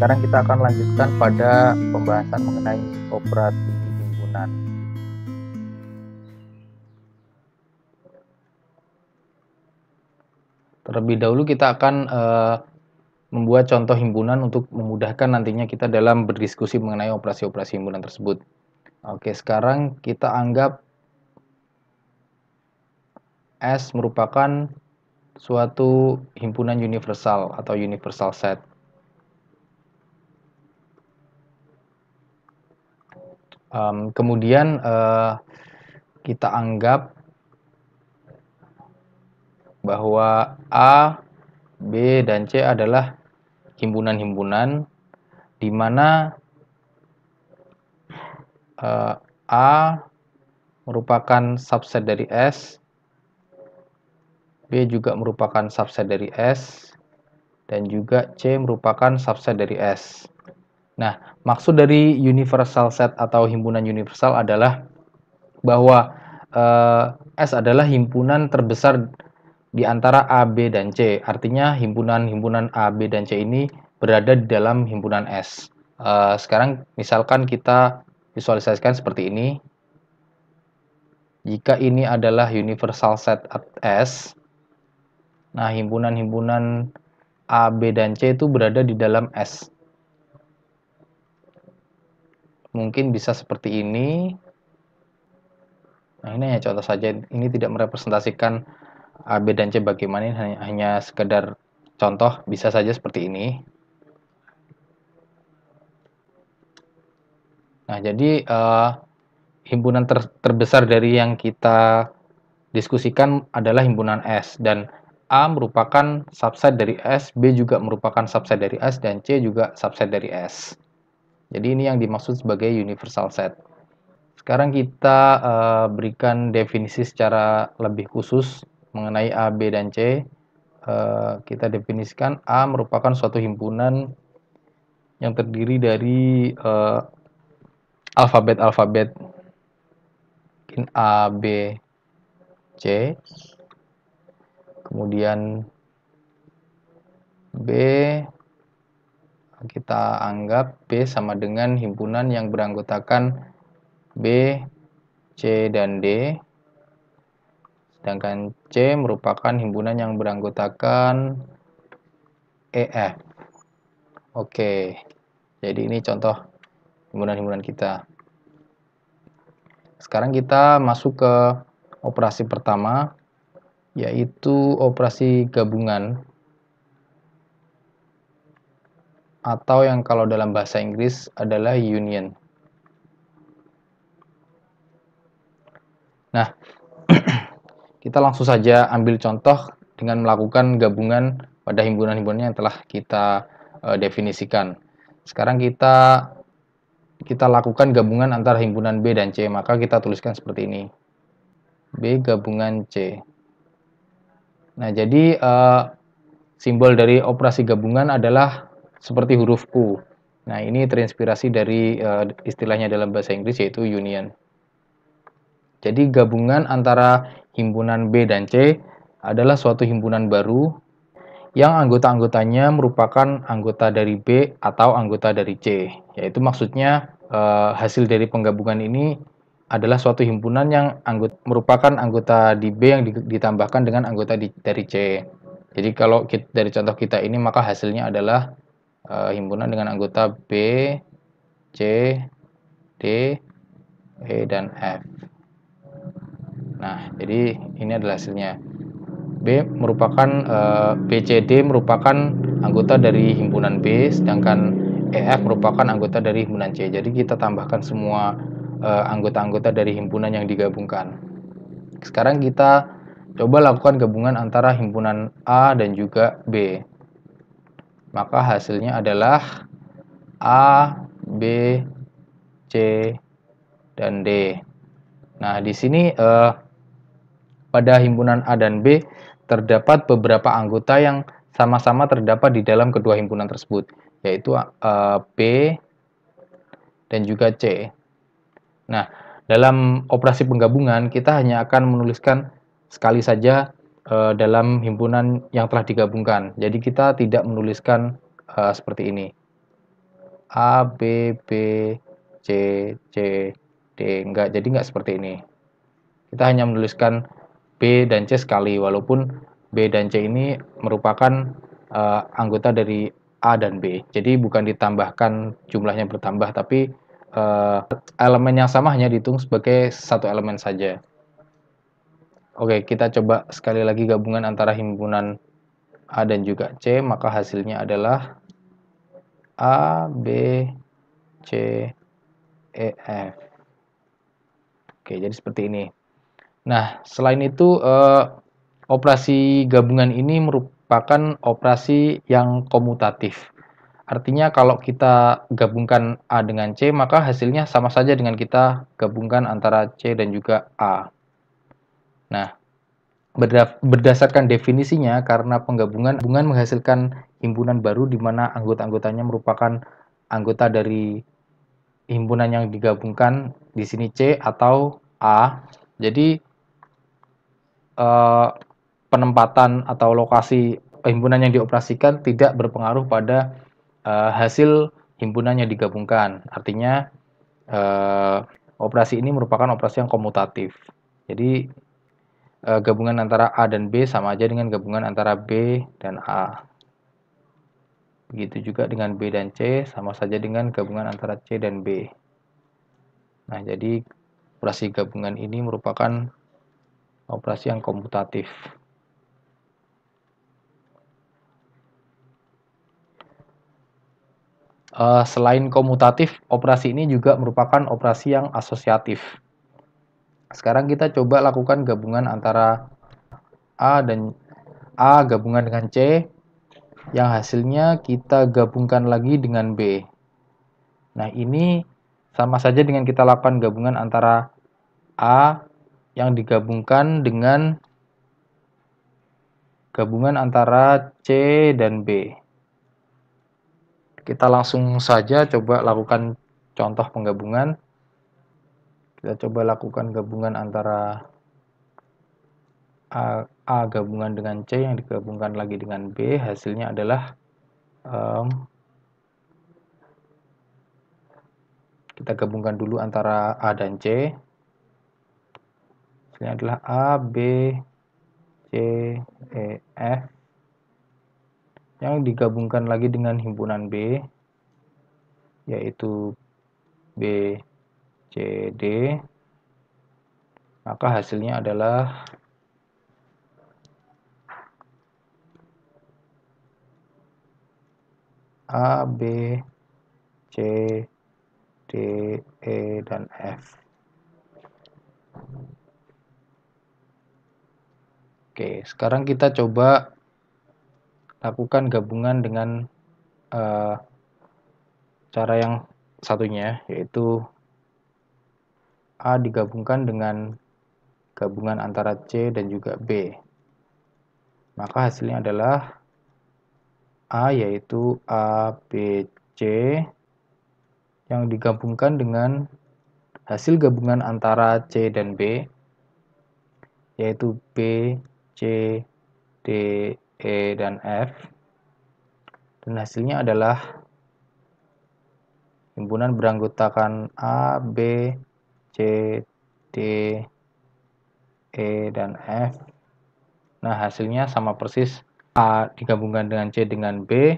sekarang kita akan lanjutkan pada pembahasan mengenai operasi himpunan. Terlebih dahulu kita akan membuat contoh himpunan untuk memudahkan nantinya kita dalam berdiskusi mengenai operasi-operasi himpunan tersebut. Oke, sekarang kita anggap S merupakan suatu himpunan universal atau universal set. Kemudian kita anggap bahwa A, B, dan C adalah himpunan-himpunan di mana A merupakan subset dari S, B juga merupakan subset dari S, dan juga C merupakan subset dari S. Nah, maksud dari universal set atau himpunan universal adalah bahwa S adalah himpunan terbesar di antara A, B, dan C. Artinya himpunan-himpunan A, B, dan C ini berada di dalam himpunan S. Sekarang misalkan kita visualisasikan seperti ini. Jika ini adalah universal set S, nah himpunan-himpunan A, B, dan C itu berada di dalam S. Mungkin bisa seperti ini. Nah, ini hanya contoh saja. Ini tidak merepresentasikan A, B, dan C bagaimana, ini hanya sekedar contoh, bisa saja seperti ini. Nah, jadi himpunan terbesar dari yang kita diskusikan adalah himpunan S, dan A merupakan subset dari S, B juga merupakan subset dari S, dan C juga subset dari S. Jadi ini yang dimaksud sebagai universal set. Sekarang kita berikan definisi secara lebih khusus mengenai A, B, dan C. Kita definisikan A merupakan suatu himpunan yang terdiri dari alfabet-alfabet A, B, C. Kemudian B, kita anggap B sama dengan himpunan yang beranggotakan B, C, dan D. Sedangkan C merupakan himpunan yang beranggotakan E, F. Oke, jadi ini contoh himpunan-himpunan kita. Sekarang kita masuk ke operasi pertama, yaitu operasi gabungan, atau yang kalau dalam bahasa Inggris adalah union. Nah, kita langsung saja ambil contoh dengan melakukan gabungan pada himpunan-himpunan yang telah kita definisikan. Sekarang kita lakukan gabungan antara himpunan B dan C, maka kita tuliskan seperti ini. B gabungan C. Nah, jadi simbol dari operasi gabungan adalah seperti huruf U. Nah, ini terinspirasi dari istilahnya dalam bahasa Inggris yaitu union. Jadi gabungan antara himpunan B dan C adalah suatu himpunan baru yang anggota-anggotanya merupakan anggota dari B atau anggota dari C. Yaitu maksudnya hasil dari penggabungan ini adalah suatu himpunan yang merupakan anggota di B yang ditambahkan dengan anggota dari C. Jadi kalau dari contoh kita ini maka hasilnya adalah himpunan dengan anggota B, C, D, E, dan F. Nah, jadi ini adalah hasilnya. B merupakan BCD merupakan anggota dari himpunan B, sedangkan EF merupakan anggota dari himpunan C. Jadi kita tambahkan semua anggota-anggota dari himpunan yang digabungkan. Sekarang kita coba lakukan gabungan antara himpunan A dan juga B. Maka hasilnya adalah A, B, C, dan D. Nah, di sini pada himpunan A dan B terdapat beberapa anggota yang sama-sama terdapat di dalam kedua himpunan tersebut, yaitu B dan juga C. Nah, dalam operasi penggabungan kita hanya akan menuliskan sekali saja dalam himpunan yang telah digabungkan. Jadi kita tidak menuliskan seperti ini. A, B, B, C, C, D. Jadi enggak seperti ini. Kita hanya menuliskan B dan C sekali, walaupun B dan C ini merupakan anggota dari A dan B. Jadi bukan ditambahkan jumlahnya bertambah, tapi elemen yang sama hanya dihitung sebagai satu elemen saja. Oke, kita coba sekali lagi gabungan antara himpunan A dan juga C, maka hasilnya adalah A, B, C, E, F. Oke, jadi seperti ini. Nah, selain itu, operasi gabungan ini merupakan operasi yang komutatif. Artinya kalau kita gabungkan A dengan C, maka hasilnya sama saja dengan kita gabungkan antara C dan juga A. Nah, berdasarkan definisinya, karena penggabungan menghasilkan himpunan baru di mana anggota-anggotanya merupakan anggota dari himpunan yang digabungkan, di sini C atau A. Jadi penempatan atau lokasi himpunan yang dioperasikan tidak berpengaruh pada hasil himpunan yang digabungkan. Artinya operasi ini merupakan operasi yang komutatif. Jadi gabungan antara A dan B sama aja dengan gabungan antara B dan A. Begitu juga dengan B dan C, sama saja dengan gabungan antara C dan B. Nah, jadi operasi gabungan ini merupakan operasi yang komutatif. Selain komutatif, operasi ini juga merupakan operasi yang asosiatif. Sekarang kita coba lakukan gabungan antara A gabungan dengan C, yang hasilnya kita gabungkan lagi dengan B. Nah, ini sama saja dengan kita lakukan gabungan antara A yang digabungkan dengan gabungan antara C dan B. Kita langsung saja coba lakukan contoh penggabungan. Kita coba lakukan gabungan antara A gabungan dengan C yang digabungkan lagi dengan B. Hasilnya adalah kita gabungkan dulu antara A dan C. Hasilnya adalah A, B, C, E, F. Yang digabungkan lagi dengan himpunan B, yaitu B, C, D. Maka hasilnya adalah A, B, C, D, E, dan F. Oke, sekarang kita coba lakukan gabungan dengan cara yang satunya, yaitu A digabungkan dengan gabungan antara C dan juga B. Maka hasilnya adalah A, yaitu A, B, C, yang digabungkan dengan hasil gabungan antara C dan B, yaitu B, C, D, E, dan F. Dan hasilnya adalah himpunan beranggotakan A, B, C, D, E, dan F. Nah, hasilnya sama persis. A digabungkan dengan C dengan B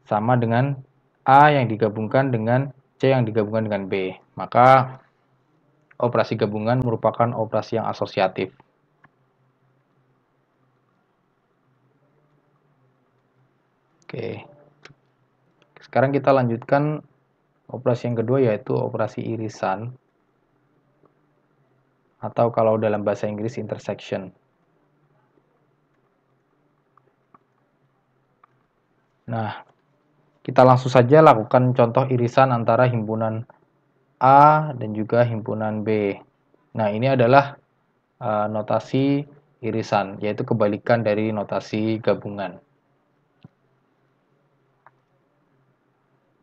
sama dengan A yang digabungkan dengan C yang digabungkan dengan B. Maka operasi gabungan merupakan operasi yang asosiatif. Oke. Sekarang kita lanjutkan operasi yang kedua, yaitu operasi irisan, atau kalau dalam bahasa Inggris intersection. Nah, kita langsung saja lakukan contoh irisan antara himpunan A dan juga himpunan B. Nah, ini adalah notasi irisan, yaitu kebalikan dari notasi gabungan.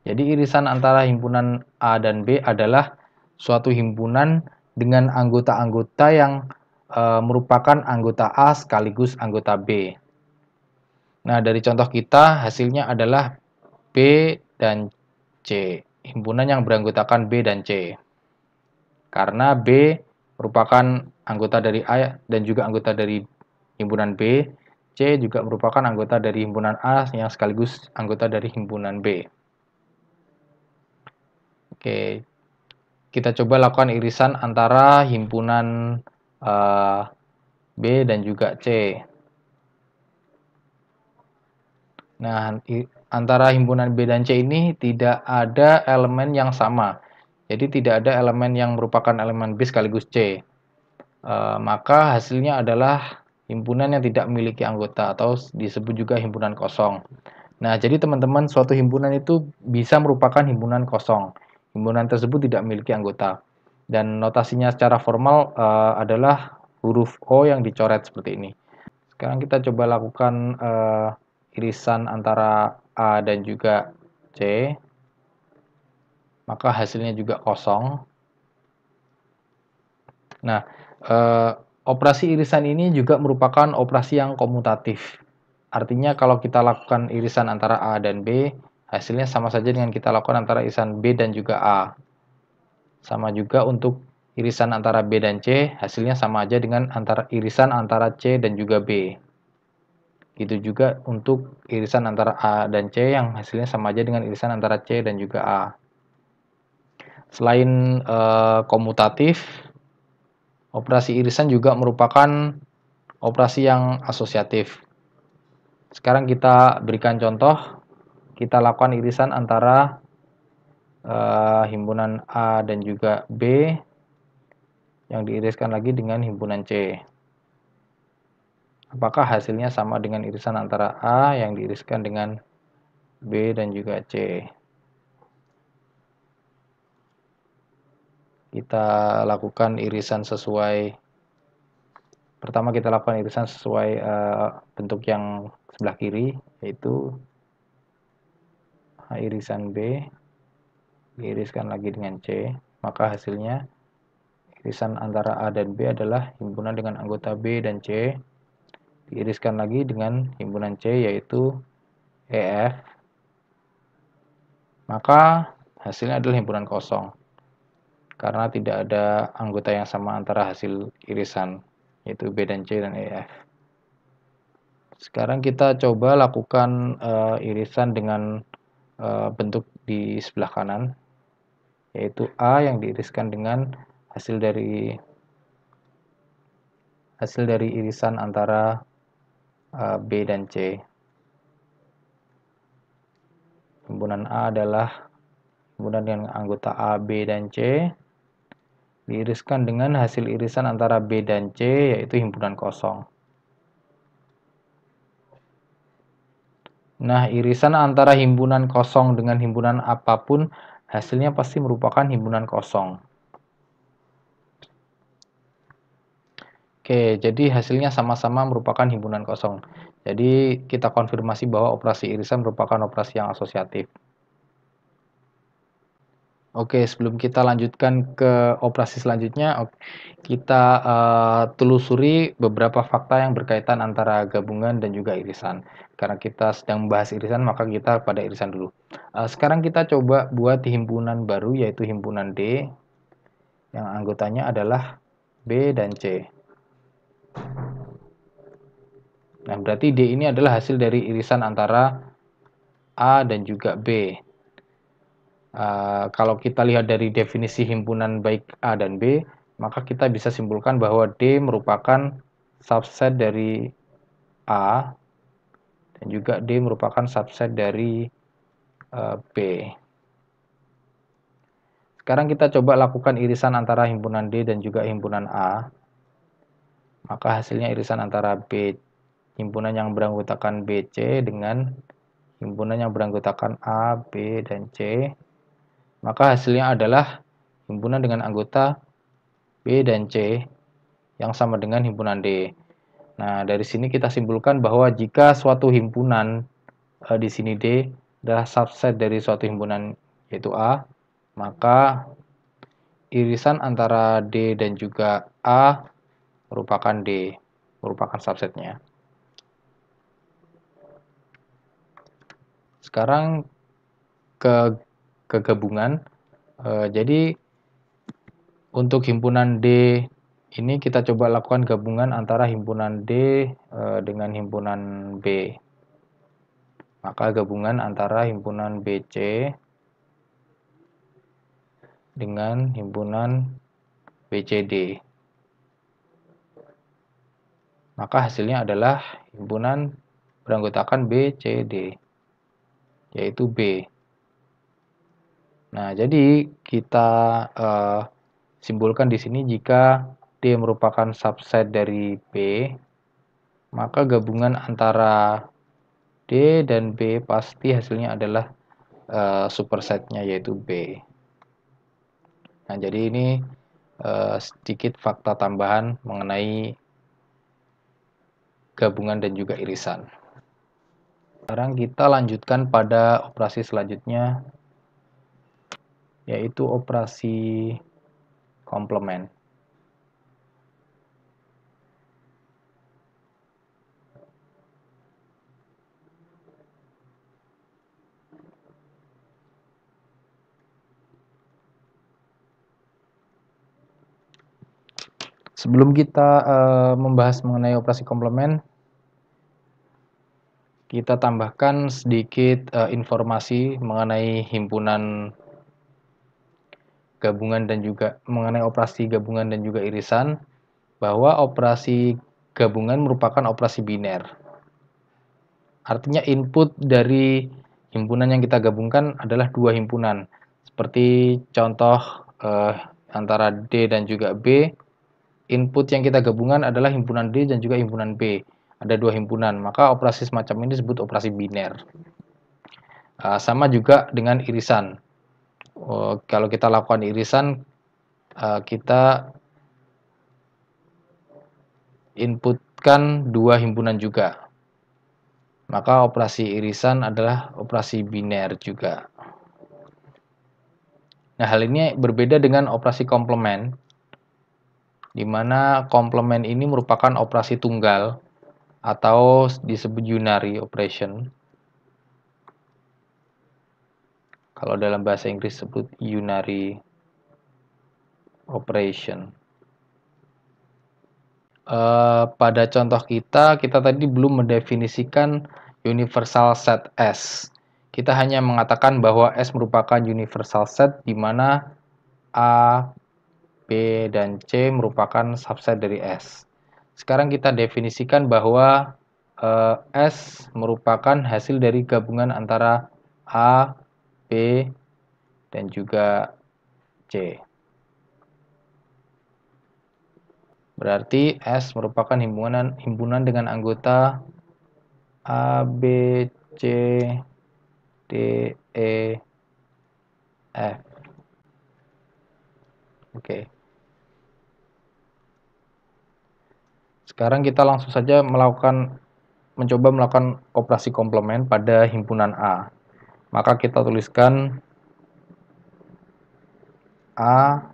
Jadi irisan antara himpunan A dan B adalah suatu himpunan dengan anggota-anggota yang merupakan anggota A sekaligus anggota B. Nah, dari contoh kita hasilnya adalah B dan C. Himpunan yang beranggotakan B dan C. Karena B merupakan anggota dari A dan juga anggota dari himpunan B, C juga merupakan anggota dari himpunan A yang sekaligus anggota dari himpunan B. Oke, kita coba lakukan irisan antara himpunan B dan juga C. Nah, antara himpunan B dan C ini tidak ada elemen yang sama. Jadi tidak ada elemen yang merupakan elemen B sekaligus C. Maka hasilnya adalah himpunan yang tidak memiliki anggota atau disebut juga himpunan kosong. Nah, jadi teman-teman, suatu himpunan itu bisa merupakan himpunan kosong. Himpunan tersebut tidak memiliki anggota. Dan notasinya secara formal adalah huruf O yang dicoret seperti ini. Sekarang kita coba lakukan irisan antara A dan juga C. Maka hasilnya juga kosong. Nah, operasi irisan ini juga merupakan operasi yang komutatif. Artinya kalau kita lakukan irisan antara A dan B, hasilnya sama saja dengan kita lakukan antara irisan B dan juga A. Sama juga untuk irisan antara B dan C, hasilnya sama aja dengan irisan antara C dan juga B. Gitu juga untuk irisan antara A dan C yang hasilnya sama aja dengan irisan antara C dan juga A. Selain komutatif, operasi irisan juga merupakan operasi yang asosiatif. Sekarang kita berikan contoh, kita lakukan irisan antara himpunan A dan juga B yang diiriskan lagi dengan himpunan C. Apakah hasilnya sama dengan irisan antara A yang diiriskan dengan B dan juga C? Kita lakukan irisan sesuai, pertama kita lakukan irisan sesuai bentuk yang sebelah kiri, yaitu irisan B diiriskan lagi dengan C, maka hasilnya irisan antara A dan B adalah himpunan dengan anggota B dan C diiriskan lagi dengan himpunan C yaitu EF, maka hasilnya adalah himpunan kosong karena tidak ada anggota yang sama antara hasil irisan yaitu B dan C dan EF. Sekarang kita coba lakukan irisan dengan bentuk di sebelah kanan, yaitu A yang diiriskan dengan hasil dari irisan antara B dan C. Himpunan A adalah himpunan dengan anggota A, B, dan C diiriskan dengan hasil irisan antara B dan C yaitu himpunan kosong. Nah, irisan antara himpunan kosong dengan himpunan apapun hasilnya pasti merupakan himpunan kosong. Oke, jadi hasilnya sama-sama merupakan himpunan kosong. Jadi kita konfirmasi bahwa operasi irisan merupakan operasi yang asosiatif. Oke, sebelum kita lanjutkan ke operasi selanjutnya, kita telusuri beberapa fakta yang berkaitan antara gabungan dan juga irisan. Karena kita sedang membahas irisan, maka kita pada irisan dulu. Sekarang kita coba buat himpunan baru, yaitu himpunan D, yang anggotanya adalah B dan C. Nah, berarti D ini adalah hasil dari irisan antara A dan juga B. Kalau kita lihat dari definisi himpunan baik A dan B, maka kita bisa simpulkan bahwa D merupakan subset dari A dan juga D merupakan subset dari B. Sekarang kita coba lakukan irisan antara himpunan D dan juga himpunan A. Maka hasilnya irisan antara B himpunan yang beranggotakan BC dengan himpunan yang beranggotakan A, B, dan C. Maka hasilnya adalah himpunan dengan anggota B dan C yang sama dengan himpunan D. Nah, dari sini kita simpulkan bahwa jika suatu himpunan di sini D adalah subset dari suatu himpunan yaitu A, maka irisan antara D dan juga A merupakan D, merupakan subsetnya. Sekarang ke kegabungan. Jadi untuk himpunan D ini kita coba lakukan gabungan antara himpunan D dengan himpunan B. Maka gabungan antara himpunan BC dengan himpunan BCD. Maka hasilnya adalah himpunan beranggotakan BCD, yaitu B. Nah, jadi kita simpulkan di sini jika D merupakan subset dari B, maka gabungan antara D dan B pasti hasilnya adalah supersetnya yaitu B. Nah, jadi ini sedikit fakta tambahan mengenai gabungan dan juga irisan. Sekarang kita lanjutkan pada operasi selanjutnya, yaitu operasi komplement. Sebelum kita membahas mengenai operasi komplement, kita tambahkan sedikit informasi mengenai himpunan gabungan dan juga mengenai operasi gabungan dan juga irisan, bahwa operasi gabungan merupakan operasi biner. Artinya input dari himpunan yang kita gabungkan adalah dua himpunan. Seperti contoh antara D dan juga B, input yang kita gabungkan adalah himpunan D dan juga himpunan B. Ada dua himpunan, maka operasi semacam ini disebut operasi biner. Sama juga dengan irisan. Kalau kita lakukan irisan, kita inputkan dua himpunan juga. Maka operasi irisan adalah operasi biner juga. Nah, hal ini berbeda dengan operasi komplement, di mana komplement ini merupakan operasi tunggal atau disebut unary operation. Kalau dalam bahasa Inggris disebut unary operation. Pada contoh kita tadi belum mendefinisikan universal set S. Kita hanya mengatakan bahwa S merupakan universal set di mana A, B, dan C merupakan subset dari S. Sekarang kita definisikan bahwa S merupakan hasil dari gabungan antara A, B, dan juga C. Berarti S merupakan himpunan dengan anggota A, B, C, D, E, F. Oke. Sekarang kita langsung saja mencoba melakukan operasi komplement pada himpunan A. Maka kita tuliskan A,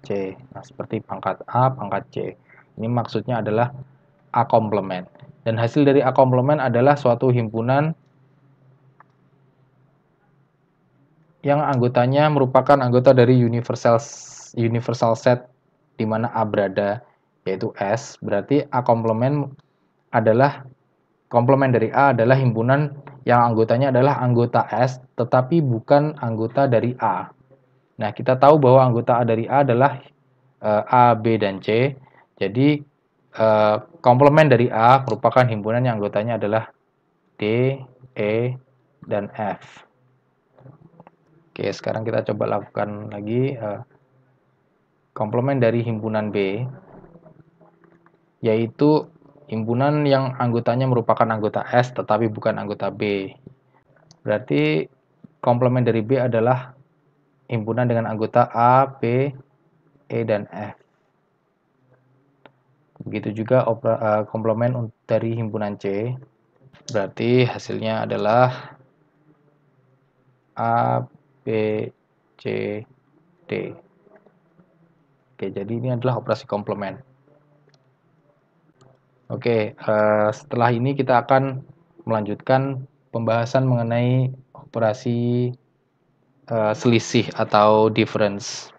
C. Nah, seperti pangkat A, pangkat C. Ini maksudnya adalah A komplement. Dan hasil dari A komplement adalah suatu himpunan yang anggotanya merupakan anggota dari universal set di mana A berada, yaitu S. Berarti A komplement dari A adalah himpunan yang anggotanya adalah anggota S, tetapi bukan anggota dari A. Nah, kita tahu bahwa anggota A dari A adalah A, B, dan C. Jadi, komplement dari A merupakan himpunan yang anggotanya adalah D, E, dan F. Oke, sekarang kita coba lakukan lagi komplement dari himpunan B, yaitu himpunan yang anggotanya merupakan anggota S tetapi bukan anggota B. Berarti komplement dari B adalah himpunan dengan anggota A, B, E, dan F. Begitu juga komplement dari himpunan C. Berarti hasilnya adalah A, B, C, D. Oke, jadi ini adalah operasi komplement. Oke, setelah ini kita akan melanjutkan pembahasan mengenai operasi selisih atau difference.